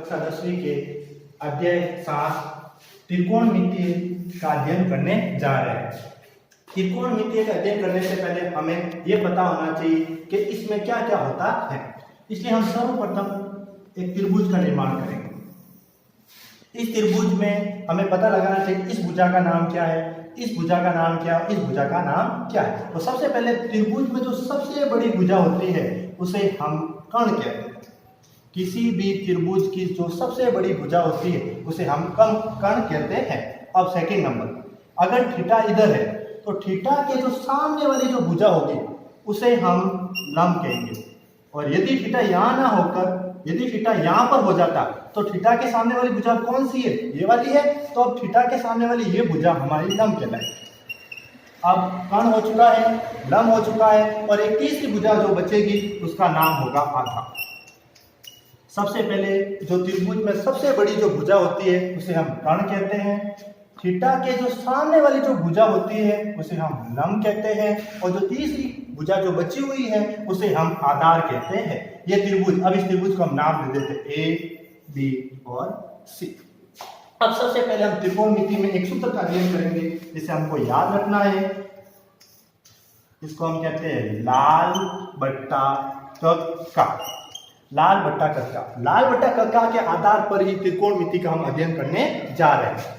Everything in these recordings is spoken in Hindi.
कक्षा 10वीं के अध्याय 7 त्रिकोणमितीय का अध्ययन करने जा रहे हैं। त्रिकोणमितीय का अध्ययन करने से पहले हमें यह पता होना चाहिए कि इसमें क्या क्या होता है। इसलिए हम सर्वप्रथम एक त्रिभुज का निर्माण करेंगे। इस त्रिभुज में हमें पता लगाना चाहिए इस भुजा का नाम क्या है, इस भुजा का नाम क्या है, इस भुजा का नाम क्या है। तो सबसे पहले त्रिभुज में जो सबसे बड़ी भुजा होती है उसे हम कर्ण कहते हैं। किसी भी त्रिभुज की जो सबसे बड़ी भुजा होती है उसे हम कर्ण कहते हैं। अब सेकंड नंबर, अगर थीटा इधर है तो थीटा के जो सामने वाली जो भुजा होगी उसे हम लंब कहेंगे। और यदि थीटा यहाँ ना होकर यदि थीटा यहाँ पर हो जाता तो थीटा के सामने वाली भुजा कौन सी है, ये वाली है। तो अब थीटा के सामने वाली ये भुजा हमारी लंब कहलाएगी। अब कर्ण हो चुका है, लंब हो चुका है, और एक तीसरी भुजा जो बचेगी उसका नाम होगा आधा। सबसे पहले जो त्रिभुज में सबसे बड़ी जो भुजा होती है उसे हम कर्ण कहते हैं। थीटा के जो सामने वाली जो भुजा होती है उसे हम लंब कहते हैं, और जो तीसरी भुजा जो बची हुई है उसे हम आधार कहते हैं। ये त्रिभुज, अब इस त्रिभुज को हम नाम दे देते हैं ए, बी और सी। अब सबसे पहले हम त्रिकोणमिति में एक सूत्र का अध्ययन करेंगे जिसे हमको याद रखना है। इसको हम कहते हैं लाल बट्टा कक्का। लाल बट्टा कक्का, लाल बट्टा कक्का के आधार पर ही त्रिकोणमिति का हम अध्ययन करने जा रहे हैं।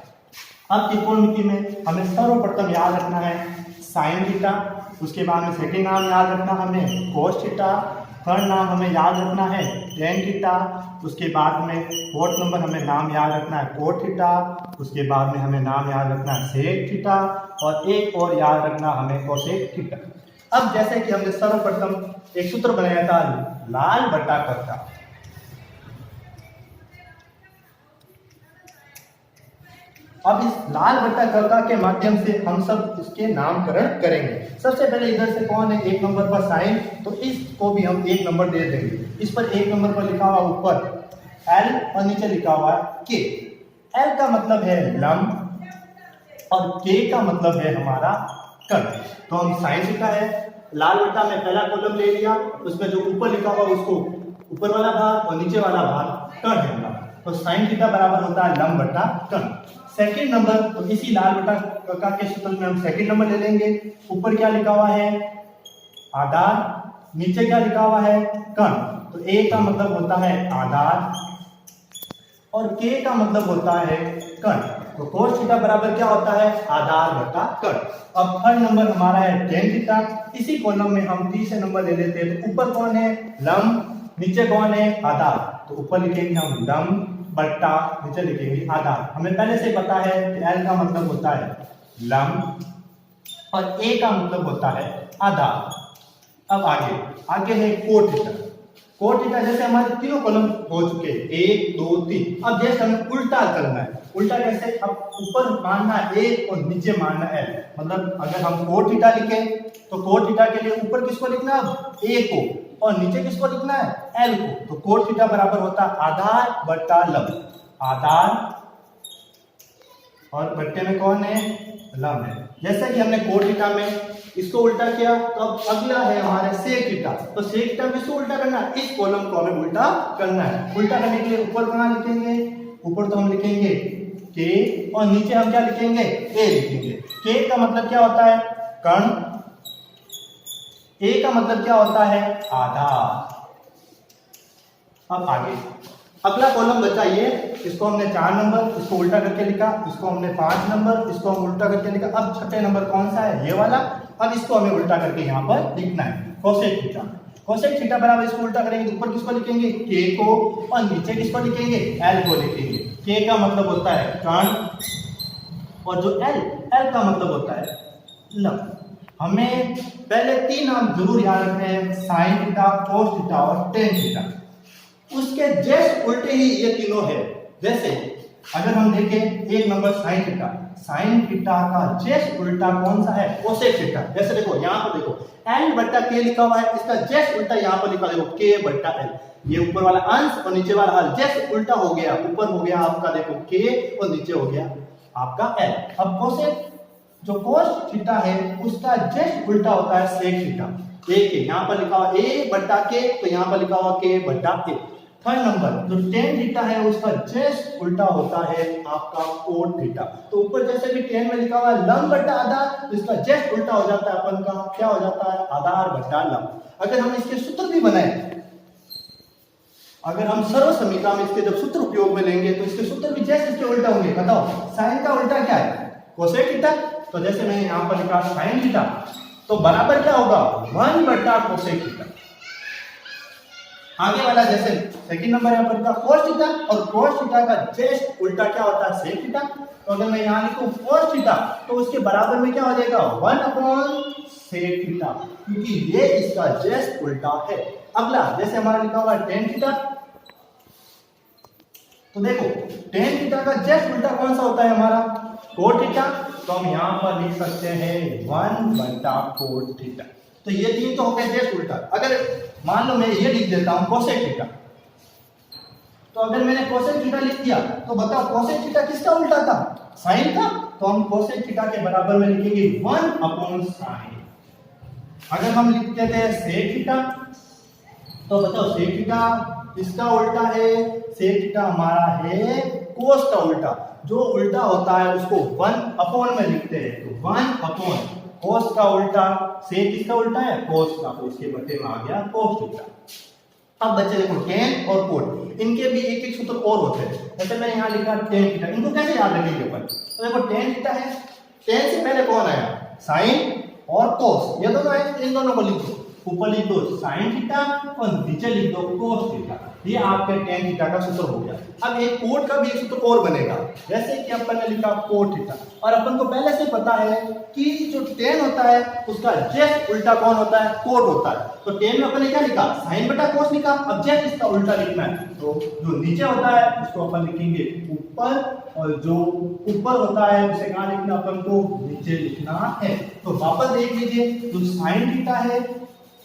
अब त्रिकोणमिति में हमें सर्वप्रथम याद रखना है साइन थीटा, उसके बाद में सेकंड नाम याद रखना हमें कोस थीटा, थर्ड नाम हमें याद रखना है टेन थीटा, उसके बाद में फोर्थ नंबर हमें नाम याद रखना है कोट थीटा, उसके बाद में हमें नाम याद रखना है सेक थीटा, और एक और याद रखना हमें कोसेक थीटा। अब जैसे कि हमने सर्वप्रथम एक सूत्र बनाया था लाल बट्टा कक्का। अब इस लाल बट्टा कक्का के माध्यम से हम सब इसके नामकरण करेंगे। सबसे पहले इधर से कौन है एक नंबर पर साइन, तो इसको भी हम एक नंबर दे देंगे। इस पर एक नंबर पर लिखा हुआ ऊपर एल और नीचे लिखा हुआ के। एल का मतलब है लंब और के का मतलब है हमारा कर्ण। तो हम साइन थीटा है, लाल बट्टा में पहला कॉलम ले लिया, उसमें जो ऊपर लिखा हुआ उसको ऊपर वाला भाग और नीचे वाला भाग कर्ण है हमारा। तो साइन थीटा बराबर होता है लंब बट्टा कर्ण। सेकंड नंबर, तो इसी लाल बट्टा कक्का के सूत्र में हम सेकंड नंबर ले लेंगे। ऊपर क्या लिखा हुआ है आधार, नीचे क्या लिखा हुआ है कर्ण। तो ए का मतलब होता है आधार और के का मतलब होता है कर्ण। तो कोस थीटा बराबर क्या होता है आधार बट्टा कर्ण। अब थर्ड नंबर हमारा है टेन थीटा। इसी कॉलम में हम तीसरे नंबर ले लेते हैं। तो ऊपर कौन है लंब, नीचे कौन है आधार। तो ऊपर लिखेंगे हम लंब बट्टा, नीचे लिखेंगे आधार। हमें पहले से पता है कि एल का मतलब होता है लंब और ए का मतलब होता है आधार। अब आगे है कोट थीटा। कोट थीटा जैसे हमारे तीनों कॉलम हो चुके हैं 1 2 3। अब जैसे हमें उल्टा करना है, उल्टा कैसे, अब ऊपर मानना ए और नीचे मानना एल। मतलब अगर हम कोट थीटा लिखें तो कोट थीटा के लिए ऊपर किसको लिखना है ए को, और नीचे किसको लिखना है एल को। तो कोट थीटा बराबर होता है आधार बट्टा लंब। आधार और बट्टे में कौन है लंब है। जैसे कि हमने कोट थीटा में इसको उल्टा किया, तो अब अगला है हमारे सेक थीटा। तो सेक थीटा में इसको उल्टा करना है, इस कॉलम को हमें उल्टा करना है। उल्टा करने के लिए ऊपर कहां लिखेंगे, ऊपर तो हम लिखेंगे के और नीचे हम क्या लिखेंगे ए लिखेंगे। के का मतलब क्या होता है कर्ण, ए का मतलब क्या होता है आधार। अब आगे अगला कॉलम बचा ये, इसको हमने 4 नंबर, इसको उल्टा करके लिखा, इसको हमने 5 नंबर, इसको हम उल्टा करके लिखा। अब छठे नंबर कौन सा है ये वाला। अब इसको हमें उल्टा करके यहाँ पर लिखना है कोसेक थीटा। कोसेक थीटा बराबर इसको उल्टा करेंगे तो ऊपर किसको लिखेंगे के को, और नीचे किसको लिखेंगे एल को लिखेंगे। के का मतलब होता है कर्ण, और जो एल का मतलब होता है लंब। हमें पहले 3 नाम जरूर याद रखने हैं साइन थीटा, कोस थीटा और टेन थीटा। उसके जस्ट उल्टे ही ये तीनों है। जैसे अगर हम देखें एक number sine theta, sine theta का जस्ट उल्टा कौन सा है कोसेक थीटा। जैसे देखो यहाँ पर देखो एल बट्टा के लिखा हुआ है, इसका जस्ट उल्टा यहाँ पर लिखा देखो के बट्टा एल। ये ऊपर वाला अंश और नीचे वाला हल जस्ट उल्टा हो गया। ऊपर हो गया आपका देखो के और नीचे हो गया आपका एल। अब कोसेक जो कोस थीटा है उसका जस्ट उल्टा होता है सेक थीटा। ए के यहाँ पर लिखा हुआ ए बट्टा के, तो यहाँ पर लिखा हुआ के बट्टा ए। थर्ड नंबर जो टेन थीटा है उसका जस्ट उल्टा होता है आपका कोट थीटा। तो ऊपर जैसे भी टेन में लिखा हुआ है लंब बटा आधार, तो इसका जस्ट उल्टा हो जाता है अपन का, क्या हो जाता है, आधार बटा लंब। अगर हम इसके सूत्र भी बनाए, अगर हम सर्व समीकरण में इसके जब सूत्र उपयोग में लेंगे तो इसके सूत्र भी जैसे इसके उल्टा होंगे। बताओ साइन का उल्टा क्या है, कोसेक थीटा। तो जैसे मैंने यहाँ पर लिखा साइन थीटा, तो बराबर क्या होगा, 1 बटा कोसेक थीटा। आगे वाला जैसे सेकंड नंबर यहाँ पर cos थीटा, और cos थीटा का जस्ट उल्टा क्या होता है, sec थीटा। तो अगर मैं यहाँ लिखूं cos थीटा तो उसके बराबर में क्या हो जाएगा, 1 अपॉन sec थीटा, क्योंकि ये इसका जस्ट उल्टा है। अगला जैसे हमारा लिखा हुआ है tan थीटा, तो देखो tan थीटा का जस्ट उल्टा कौन सा होता है हमारा, cot थीटा। तो हम यहाँ पर लिख सकते हैं 1 बटा cot थीटा। तो ये तीन तो हो गए जस्ट उल्टा। अगर मान लो मैं ये लिख देता हूं कोसेक थीटा, तो अगर मैंने कोसेक थीटा लिख दिया तो बताओ कोसेक थीटा किसका उल्टा था, साइन का। तो हम कोसेक थीटा के बराबर में लिखेंगे 1 अपॉन साइन। अगर हम लिखते थे सेक थीटा, तो बताओ सेक थीटा किसका उल्टा है, सेक थीटा हमारा है कोस का उल्टा। जो उल्टा होता है उसको 1 अपॉन में लिखते हैं, तो 1 अपॉन कोस का उल्टा, सेक किसका उल्टा है, कोस का, तो इसके बटे में आ गया कोस थीटा। अब बच्चे देखो टेन और कोट, इनके भी एक एक सूत्र और होते हैं। जैसे मैं यहाँ लिखा टेन थीटा, इनको कैसे याद रखेंगे अपन, तो देखो टेन थीटा है, टेन से पहले कौन आया, साइन और कोस, ये दोनों है, इन दोनों को लिख दो, ऊपर लिख दो साइन थीटा और नीचे लिख दो कोस थीटा। ये आपके टेन थीटा का सूत्र हो गया। अब एक कोट का भी एक सूत्र और बनेगा, जैसे कि अपन ने लिखा कोट थीटा, और अपन को पहले से पता है कि जो टेन होता है उसका जस्ट उल्टा कौन होता है, कोट होता है। तो टेन में अपन ने क्या लिखा, साइन बटा कोस लिखा। अब जस्ट इसका उल्टा लिखना है, तो जो नीचे होता है उसको अपन लिखेंगे ऊपर, और जो ऊपर होता है उसे कहाँ लिखना, अपन को नीचे लिखना है। तो वापस देख लीजिए, जो साइन थीटा है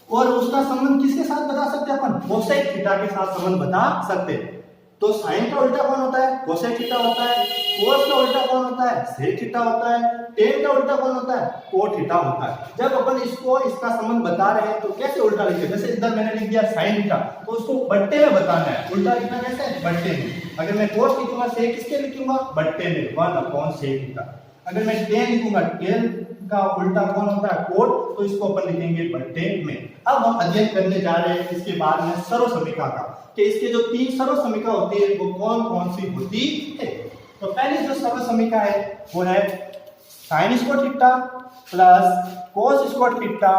और उसका संबंध किसके साथ बता सकते हैं अपन, कोसेक थीटा के साथ संबंध बता सकते हैं। तो साइन का उल्टा कौन होता है, कोसेक थीटा होता है। कोस का उल्टा कौन होता है, सेक थीटा होता है। टेन का उल्टा कौन होता है, कोट थीटा होता है। जब अपन इसको इसका संबंध बता रहे हैं तो कैसे उल्टा लिखे, जैसे इधर मैंने लिख दिया साइन थीटा, तो उसको बट्टे में बताना है, उल्टा लिखना कैसे है, बट्टे में। अगर मैं कोस लिखूंगा, सेक किसके लिखूंगा, बट्टे में, 1 अपॉन सेक थीटा। अगर मैं टेन लिखूंगा, टेन का उल्टा कौन होता है, कोट, तो इसको अपन लिखेंगे बट्टे में। अब हम अध्ययन करने जा रहे हैं इसके बाद में सर्व समीकरण का, कि इसके जो तीन सर्व समीकरण होती है वो कौन कौन सी होती है। तो पहली जो सर्व समीकरण है वो है sine square theta plus cos square theta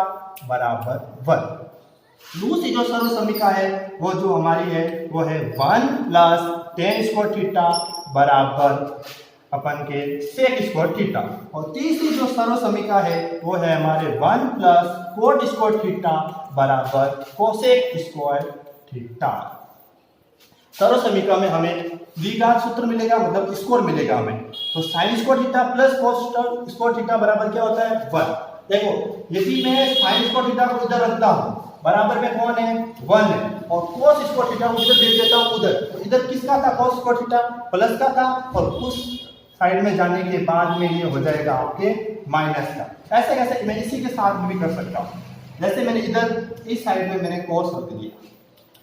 बराबर 1। दूसरी जो सर्व समीकरण है वो जो हमारी है वो है 1 प्लस टेन स्क्वायर थीटा बराबर अपन के सेक स्क्वायर थीटा। और तीसरी जो सर्व समीकरण है वो है हमारे 1 प्लस कोट स्क्वायर थीटा बराबर कोसेक स्क्वायर थीटा। सर्व समीकरण में हमें द्विघात सूत्र मिलेगा, मतलब स्क्वायर मिलेगा हमें। तो sign square theta plus cos square theta बराबर क्या होता है, 1। देखो यदि मैं साइन स्क्वायर थीटा को इधर रखता हूँ, बराबर में कौन है, 1 है, और कोस स्क्वायर थीटा को इधर भेज देता हूँ उधर, तो इधर किसका था, कोस स्क्वायर थीटा प्लस का था, और उस साइड में जाने के बाद में ये हो जाएगा आपके माइनस का। ऐसे कैसे मैं इसी के साथ भी कर सकता हूँ, जैसे मैंने इधर इस साइड में मैंने कोस रख दिया,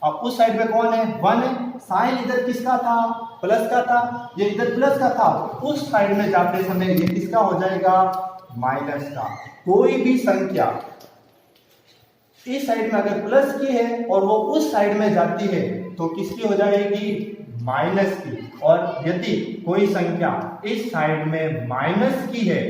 अब उस साइड में कौन है, 1 है, साइन इधर किसका था, प्लस का था, ये इधर प्लस का था, उस साइड में जाते समय ये किसका हो जाएगा, माइनस का। कोई भी संख्या इस साइड में अगर प्लस की है और वो उस साइड में जाती है तो किसकी हो जाएगी, माइनस की। और यदि कोई संख्या इस साइड में माइनस की है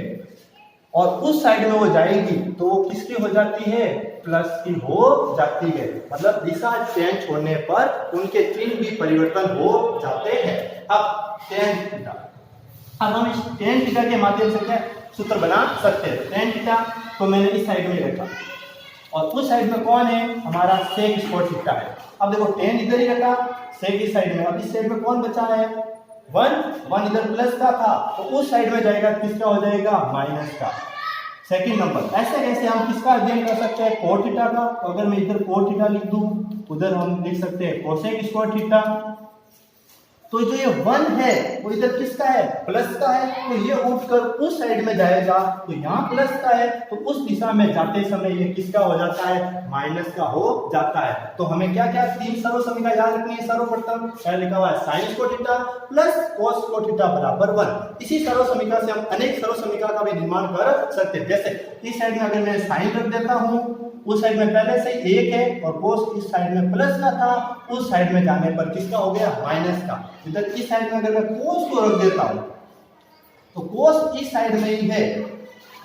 और उस साइड में वो जाएगी तो वो किसकी हो जाती है, प्लस की हो जाती है। मतलब दिशा चेंज होने पर उनके चिन्ह भी परिवर्तन हो जाते हैं। अब टेन थीटा, अब हम इस टेन थीटा के माध्यम से क्या सूत्र बना सकते हैं। टेन थीटा को मैंने इस साइड में रखा और उस साइड में कौन है, हमारा सेक स्क्वायर थीटा है। अब देखो टेन इधर ही रखा, सेक इस साइड में, अब इस साइड में कौन बचा है, 1 इधर प्लस का था, तो उस साइड में जाएगा किसका हो जाएगा, माइनस का। सेकंड नंबर, ऐसे कैसे हम किसका अध्ययन कर सकते हैं, कोट थीटा का। तो अगर मैं इधर कोट थीटा लिख दूं, उधर हम लिख सकते हैं कोसेक स्क्वायर थीटा। तो जो ये 1 है वो इधर किसका है, प्लस का है, तो ये उठकर उस साइड में जाएगा, तो यहाँ प्लस का है तो उस दिशा में जाते समय ये किसका हो जाता है, माइनस का हो जाता है। तो हमें क्या क्या 3 सर्व समीकरण याद रखनी है। सर्वप्रथम क्या लिखा हुआ है, sine square theta plus cos square theta बराबर 1। इसी सर्व समीकरण से हम अनेक सर्व समीकरण का भी निर्माण कर सकते हैं। जैसे इस साइड में अगर मैं साइन रख देता हूँ, उस साइड में पहले से 1 है और कोस इस साइड में प्लस का था, उस साइड में जाने पर किसका हो गया, माइनस का। इधर इस साइड में अगर मैं कोस को रख देता हूं तो कोस इस साइड में ही है,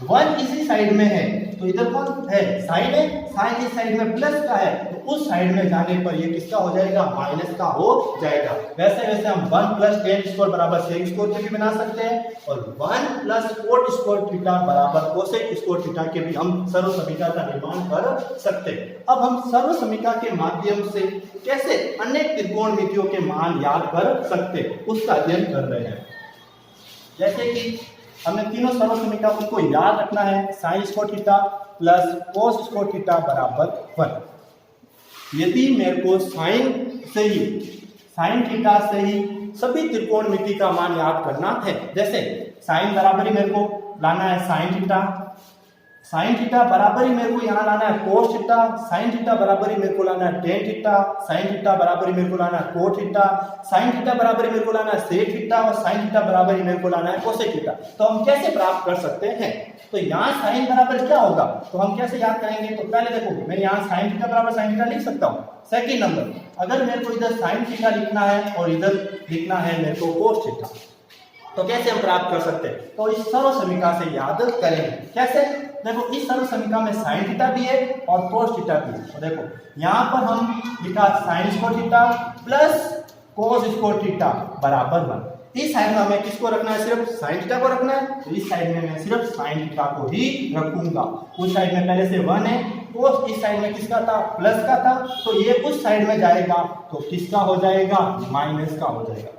1 इसी साइड में है, तो इधर कौन है, साइन है, साइन इस साइड में प्लस का है, तो उस साइड में जाने पर ये किसका हो जाएगा, माइनस का हो जाएगा। वैसे वैसे हम 1 प्लस टेन स्क्वायर बराबर सेक स्क्वायर के भी बना सकते हैं और 1 प्लस कोट स्क्वायर थीटा बराबर कोसेक स्क्वायर थीटा के भी हम सर्व समीकरण का निर्माण कर सकते हैं। अब हम सर्व समीकरण के माध्यम से कैसे अनेक त्रिकोणमितियों के मान याद कर सकते हैं उसका अध्ययन कर रहे हैं। जैसे कि हमने तीनों सर्व समीकरण को याद रखना है, sine square theta plus cos square theta बराबर 1। यदि मेरे को साइन थीटा से ही सभी त्रिकोणमिति का मान याद करना है, जैसे साइन बराबर ही मेरे को लाना है साइन थीटा बराबर ही मेरे को यहाँ लाना है कोस थीटा, साइन थीटा बराबर ही मेरे को लाना है टेन थीटा, साइन थीटा बराबर ही मेरे को लाना है कोट थीटा, साइन थीटा बराबर ही मेरे को लाना है सेक थीटा और साइन थीटा बराबर ही मेरे को लाना है कोसेक थीटा। तो हम कैसे प्राप्त कर सकते हैं, तो यहाँ साइन बराबर क्या होगा, तो हम कैसे याद करेंगे, तो पहले देखो मैं यहाँ साइन थीटा बराबर साइन थीटा लिख सकता हूँ। सेकेंड नंबर, अगर मेरे को इधर साइन थीटा लिखना है और इधर लिखना है मेरे को कोस थीटा, तो कैसे हम प्राप्त कर सकते हैं, तो इस सर्व समीकरण से याद करेंगे। कैसे, देखो इस सर्व समीकरण में साइन थीटा भी है और कोस थीटा भी है। तो देखो यहाँ पर हम लिखा sign square theta plus cos square theta बराबर 1। इस साइड में हमें किसको रखना है, सिर्फ साइन थीटा को रखना है, तो इस साइड में मैं सिर्फ साइन थीटा को ही रखूंगा। उस साइड में पहले से 1 है, कोस इस साइड में किसका था, प्लस का था, तो ये उस साइड में जाएगा तो किसका हो जाएगा, माइनस का हो जाएगा।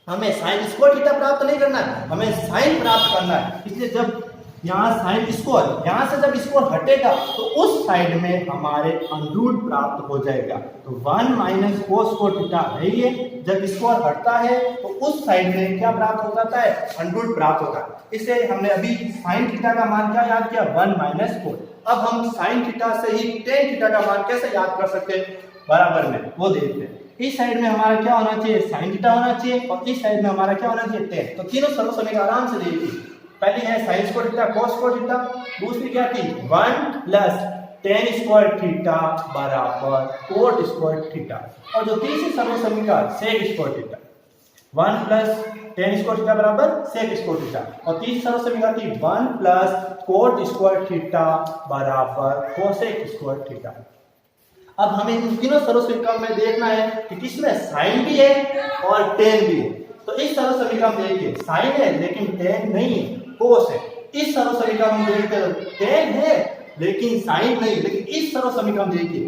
हमें साइन स्क्वायर थीटा प्राप्त नहीं करना है, हमें साइन प्राप्त करना है। इसलिए जब यहाँ साइन स्क्वायर, यहाँ से जब स्क्वायर हटेगा तो उस साइड में हमारे अंडरूट प्राप्त हो जाएगा। तो 1 माइनस कोस स्क्वायर थीटा है ये, जब स्क्वायर हटता है तो उस साइड में क्या प्राप्त हो जाता है, अंडरूट प्राप्त होता है। इससे हमने अभी साइन थीटा का मान क्या याद किया, 1 माइनस कोस। अब हम साइन थीटा से ही टेन थीटा का मान कैसे याद कर सकते हैं बराबर में, वो देखते हैं। इस साइड में हमारा क्या होना चाहिए, साइन थीटा होना चाहिए और इस साइड में हमारा क्या होना चाहिए, टेन। तो तीनों सर्व समीकरण आराम से देखिए। पहली है sine square theta cos square theta, दूसरी क्या थी 1 प्लस टेन स्क्वायर थीटा बराबर कोट स्क्वायर थीटा, और जो तीसरी सर्व समीकरण sec square theta, 1 plus tan square theta बराबर सेक स्क्वायर थीटा, और तीसरी सर्व समीकरण थी 1 प्लस कोट स्क्वायर थीटा बराबर कोसेक स्क्वायर थीटा। अब हमें इन तीनों सर्व समीकरण में देखना है कि किसमें साइन भी है और टेन भी है। तो इस सर्व समीकरण में देखिए साइन है लेकिन टेन नहीं है, कोस है। इस सर्व समीकरण में देखते हो टेन है लेकिन साइन नहीं, लेकिन इस सर्व समीकरण में देखिए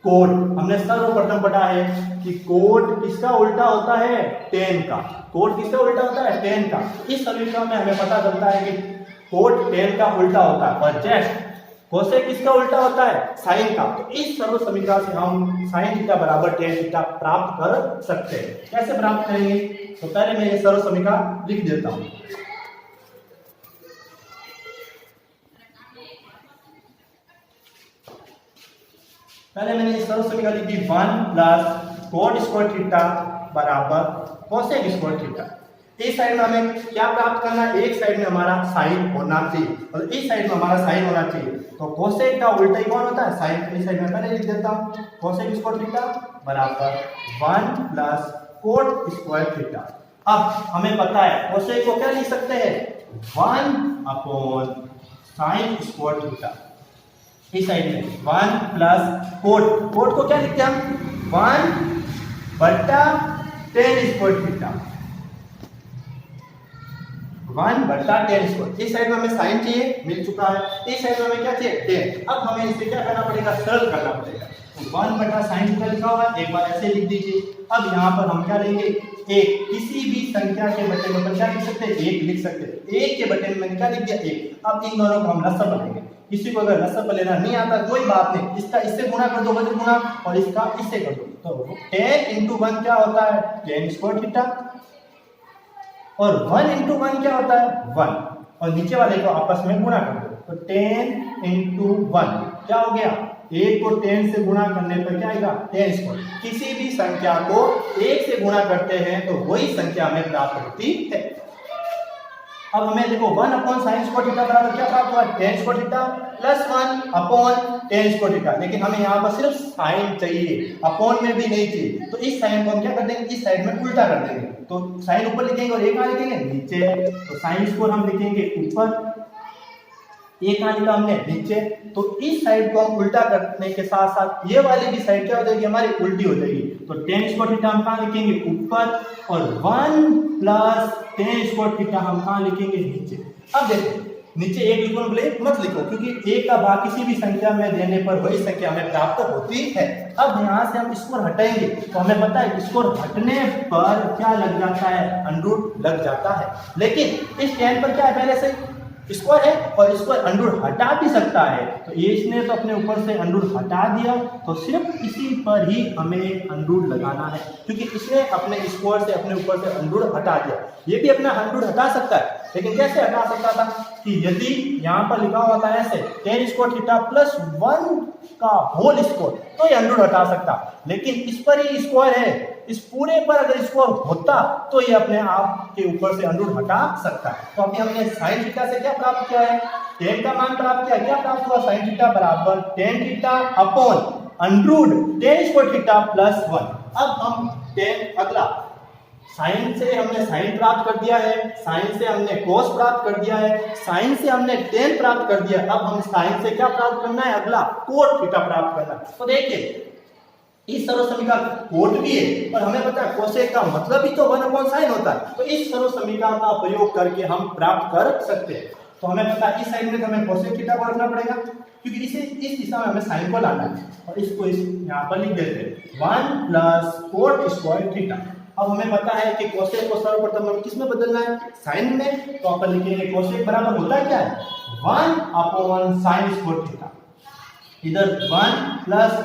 कोट, हमने सर्वप्रथम पढ़ा है कि कोट किसका उल्टा होता है, टेन का। कोट किसका उल्टा होता है, टेन का। इस समीकरण में हमें पता चलता है कि कोट टेन का उल्टा होता है और जस्ट कोसेक किसका उल्टा होता है, साइन का। तो इस सर्व समीकरण से हम साइन थीटा बराबर टेन थीटा प्राप्त कर सकते हैं। कैसे प्राप्त करेंगे, तो पहले मैं ये सर्व समीकरण लिख देता हूं। पहले मैंने ये सर्व समीकरण लिख दी 1 प्लस कोट स्क्वायर थीटा बराबर कोसेक स्क्वायर थीटा। इस साइड में हमें क्या प्राप्त करना है, एक साइड में हमारा साइन होना चाहिए और इस साइड में हमारा साइन होना चाहिए। तो कोसेक का उल्टा ही कौन होता है, साइन। इस साइड में पहले लिख देता हूं कोसेक स्क्वायर थीटा बराबर 1 प्लस कोट स्क्वायर थीटा। अब हमें पता है कोसेक को क्या लिख सकते हैं, 1 अपॉन साइन स्क्वायर थीटा। इस साइड में 1 प्लस कोट को क्या लिखते हैं हम, 1 बटा टेन स्क्वायर थीटा, 1 बटा टेन स्क्वायर। इस साइड में हमें साइन चाहिए, मिल चुका है। इस साइड में हमें क्या चाहिए, टेन। अब हमें इसे क्या करना पड़ेगा, सरल करना पड़ेगा। तो 1 बटा साइन थीटा लिखा हुआ है, एक बार ऐसे लिख दीजिए। अब यहाँ पर हम क्या लेंगे, एक, किसी भी संख्या के बटे में क्या लिख सकते हैं, 1 लिख सकते हैं। 1 के बटे में क्या लिख दिया, 1। अब इन दोनों को हम लसब लेंगे। किसी को अगर लसब लेना नहीं आता कोई बात नहीं, इसका इससे गुणा कर दो, वज्र गुणा, और इसका इससे कर दो। तो 10 इंटू 1 क्या होता है 10 स्क्वायर थीटा, और 1 इंटू 1 क्या होता है 1, और नीचे वाले को आपस में गुणा कर दो, तो 10 इंटू 1 क्या हो गया, 1 को 10 से गुणा करने पर क्या आएगा 10 स्क्वायर। किसी भी संख्या को 1 से गुणा करते हैं तो वही संख्या हमें प्राप्त होती है। अब हमें देखो 1 अपॉन साइन स्क्वायर थीटा बराबर क्या प्राप्त हुआ 10 square theta plus 1 upon 10 square theta, लेकिन हमें यहाँ पर सिर्फ साइन चाहिए, अपॉन में भी नहीं चाहिए, तो इस साइन को हम क्या कर देंगे, इस साइड में उल्टा कर देंगे, तो साइन ऊपर लिखेंगे और एक कहाँ लिखेंगे नीचे, तो साइन स्क्वायर हम लिखेंगे ऊपर, एक कहाँ लिखा हमने नीचे, तो इस साइड को हम उल्टा करने के साथ साथ ये वाली भी साइड क्या हो जाएगी हमारी उल्टी हो जाएगी, तो 10 स्क्वायर थीटा हम कहाँ लिखेंगे ऊपर, और 1 प्लस 10 स्क्वायर थीटा हम कहाँ लिखेंगे नीचे। अब देखो नीचे एक लिखो बोले मत लिखो, क्योंकि एक का भाग किसी भी संख्या में देने पर वही संख्या हमें प्राप्त होती है। अब यहाँ से हम स्क्वायर हटाएंगे तो हमें पता है स्क्वायर हटने पर क्या लग जाता है अंडर लग जाता है, लेकिन इस 10 पर क्या है पहले से स्क्वायर है और स्क्वायर अंडर हटा भी सकता है, तो ये इसने तो अपने ऊपर से अंडर हटा दिया, तो सिर्फ इसी पर ही हमें अंडर लगाना है, क्योंकि इसने अपने स्क्वायर से अपने ऊपर से अंडर हटा दिया। ये भी अपना अंडर हटा सकता है, लेकिन कैसे हटा सकता था कि यदि यहाँ पर लिखा हुआ था ऐसे 10 स्क्वायर थीटा प्लस 1 का होल स्क्वायर तो ये अंडर हटा सकता, लेकिन इस पर ही स्क्वायर है, इस पूरे पर अगर स्क्वायर होता तो ये अपने आप के ऊपर से अंडर हटा सकता है। तो अभी हमने साइन थीटा से क्या प्राप्त किया है 10 का मान प्राप्त किया, क्या प्राप्त हुआ साइन थीटा बराबर 10 theta upon under 10 square theta plus 1। अब हम 10 अगला साइन से हमने साइन प्राप्त कर दिया है, साइन से हमने कोस प्राप्त कर दिया है, साइन से हमने टेन प्राप्त कर दिया, अब हम साइन से क्या प्राप्त करना है अगला कोट थीटा प्राप्त करना है। तो देखिए इस सर्वसमीका कोट भी है और हमें पता है कोसेक का मतलब ही तो 1 अपॉन साइन होता है, तो इस सर्वसमीका का प्रयोग करके हम प्राप्त कर सकते हैं। तो हमें पता है इस साइड में तो हमें कोसेक थीटा को रखना पड़ेगा, क्योंकि इसे इस दिशा में हमें साइन को लाना है, और इसको यहाँ पर लिख देते हैं 1 प्लस कोट स्क्वायर थीटा। अब हमें पता है कि कोसेक को सर्वप्रथम हमें किस में बदलना है साइन में, तो अपन लिखेंगे कोसेक बराबर होता है क्या है 1 अपॉन साइन स्क्वायर थीटा, इधर 1 प्लस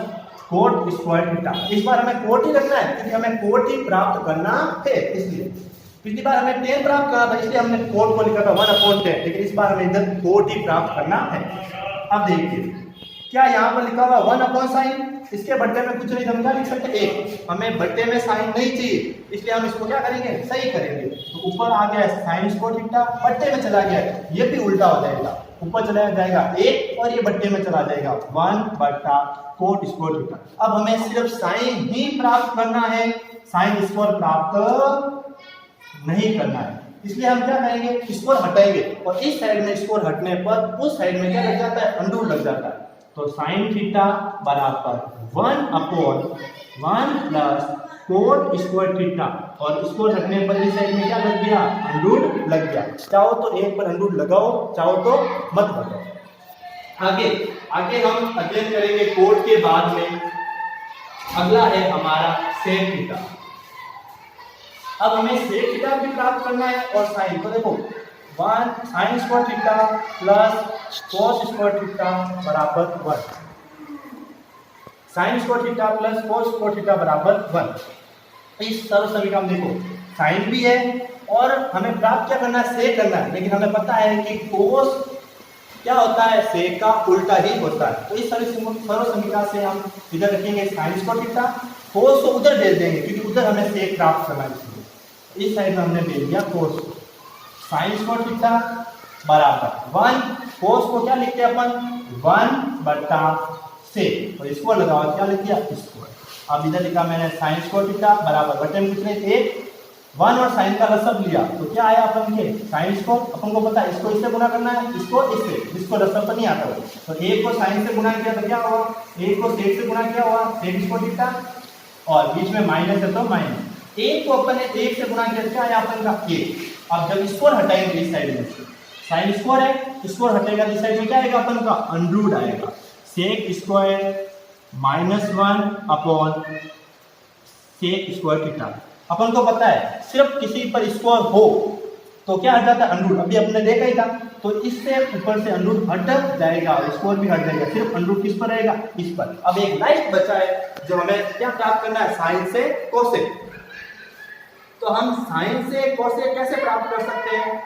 कोट स्क्वायर थीटा। इस बार हमें कोट ही रखना है क्योंकि हमें कोट ही प्राप्त करना है, इसलिए पिछली बार हमें 10 प्राप्त करना था इसलिए हमने कोट को लिखा था 1 अपॉन 10, लेकिन इस बार हमें इधर कोट ही प्राप्त करना है। अब देखिए क्या यहाँ पर लिखा हुआ 1 अपॉन साइन, इसके बट्टे में कुछ नहीं, हम क्या लिख सकते एक, हमें बट्टे में साइन नहीं चाहिए इसलिए हम इसको क्या करेंगे सही करेंगे, तो ऊपर आ गया साइन स्क्वायर थीटा, बट्टे में चला गया ये भी उल्टा हो जाएगा, ऊपर चला जाएगा 1 और ये बट्टे में चला जाएगा 1 बटा कोट स्क्वायर थीटा। अब हमें सिर्फ साइन ही प्राप्त करना है, साइन स्क्वायर प्राप्त नहीं करना है, इसलिए हम क्या करेंगे स्क्वायर हटाएंगे और इस साइड में स्क्वायर हटने पर उस साइड में क्या लग जाता है अंडर लग जाता है, तो साइन थीटा बराबर 1 upon 1 plus coat square theta, और स्क्वायर रखने पर इस साइड में क्या लग गया अंडर लग गया। चाहो तो एक पर अंडर लगाओ, चाहो तो मत लगाओ। आगे आगे हम अध्ययन करेंगे कोट के बाद में, अगला है हमारा सेक थीटा। अब हमें सेक थीटा भी प्राप्त करना है और साइन, तो देखो 1 sign square theta plus cos square theta बराबर 1, sign square theta plus cos square theta बराबर 1। इस सर्वसमीका में देखो साइन भी है और हमें प्राप्त क्या करना है सेक करना है, लेकिन हमें पता है कि कोस क्या होता है सेक का उल्टा ही होता है, तो इस सर्वसमीका से हम इधर रखेंगे साइन स्क्वायर थीटा, कोस को उधर भेज देंगे क्योंकि उधर हमें सेक प्राप्त करना है, इसलिए इस साइड में हमने भेज दिया कोस, साइन स्क्वायर थीटा बराबर 1, कोस को क्या लिखते हैं अपन 1 बटा सेक, और इसको लगाओ क्या लिख दिया स्क्वायर। अब इधर लिखा मैंने साइन स्क्वायर थीटा बराबर बटे में कुछ नहीं 1 और साइन का लसब लिया तो क्या आया अपन के साइन स्क्वायर, अपन को पता है इसको इससे गुणा करना है, इसको इससे, इसको लसब तो नहीं आता है, तो 1 को साइन से गुणा किया तो क्या हुआ 1 को सेक से गुणा किया हुआ सेक स्क्वायर थीटा, और बीच में माइनस है तो माइनस, 1 को अपन ने 1 से गुणा किया क्या आया अपन का 1। अब जब स्क्वायर हटाएंगे इस साइड में साइन स्क्वायर है, स्क्वायर हटेगा इस साइड में क्या आएगा अपन का अंडर आएगा, sec square -1 upon sec square theta. अपन को पता है सिर्फ किसी पर स्क्वायर हो तो क्या हट जाता है, अंडर रूट, अभी अपने देखा ही था। तो इससे ऊपर से अंडर रूट हट जाएगा, स्क्वायर भी हट जाएगा, सिर्फ अंडर रूट किस पर रहेगा, इस पर। अब एक लास्ट बचा है जो हमें क्या प्राप्त करना है, साइन से कोसेक। तो हम साइन से कोसेक कैसे प्राप्त कर सकते हैं,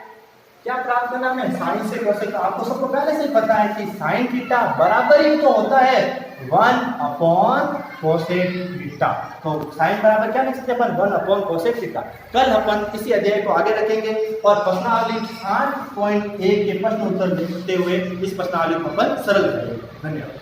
क्या प्राप्त करना है, साइन से कोसेक। आपको सबको पहले से पता है कि साइन थीटा बराबर ही तो होता है 1 अपॉन कोसेक थीटा। तो साइन बराबर क्या लिख सकते हैं अपन, 1 अपॉन कोसेक थीटा। कल अपन इसी अध्याय को आगे रखेंगे और प्रश्नावली 8.1 के प्रश्न उत्तर देखते हुए इस प्रश्नावली को अपन सरल करेंगे। धन्यवाद।